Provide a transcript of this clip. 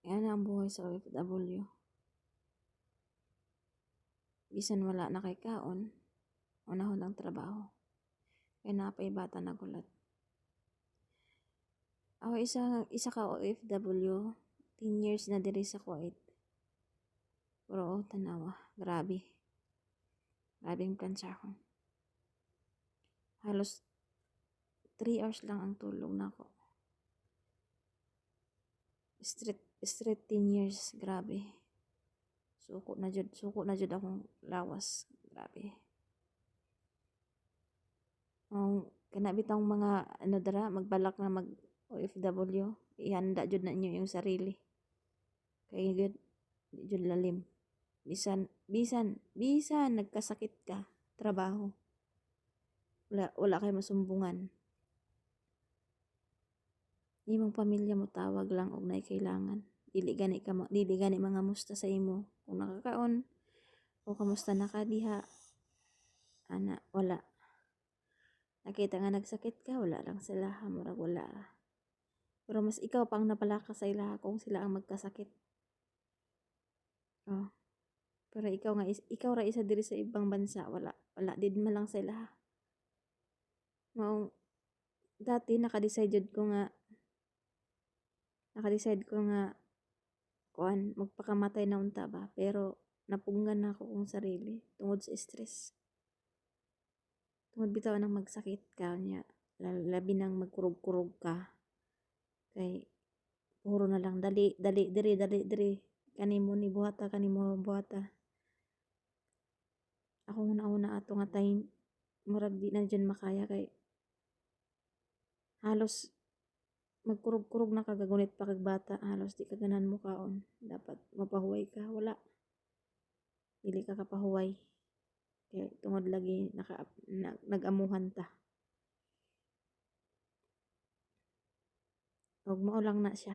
Yan ang buhay sa OFW. Bisan wala na kay kaon, unahon ang trabaho. Kaya napay bata nagulat. Ako isa ka OFW, 10 years na diri sa Kuwait. Pero tanawa, grabe. Grabing plansya ko. Halos 3 hours lang ang tulog na ako. Straight 10 years, grabe. Suko na jud akong lawas. Grabe. Kana bitang mga magbalak na mag OFW, ihanda jud na inyo yung sarili. Kay good, jud lalim. Bisan nagkasakit ka, trabaho. Wala kay masumbungan. Imong pamilya mo tawag lang og nay kailangan. Dili gani mga musta sa imo kung nakakaon o kamusta na ka diha. Ana, wala. Nakita nga nagsakit ka, wala lang sila, murag wala. Pero mas ikaw pang napalaka sa ila kung sila ang magkasakit. Oh. Pero ikaw ra isa diri sa ibang bansa, wala din man lang sa ila. Maong dati naka-decide ko nga kuan magpakamatay na unta ba, pero napunggan na ako kung sarili tungod sa stress. Tungod bitaw nang magsakit ka niya, labi nang magkurog-kurog ka. Kay puro na lang dali diri kanimo ni buhata. Ako una ato nga tay murag di na dyan makaya kay halos magkurog-kurog na kagagunit pa kag bata, halos di ka ganan mo kaon. Dapat mapahuway ka, wala. Dili ka kapahuway. Kaya tungod lagi nag-amuhan ta. Og mao lang na siya.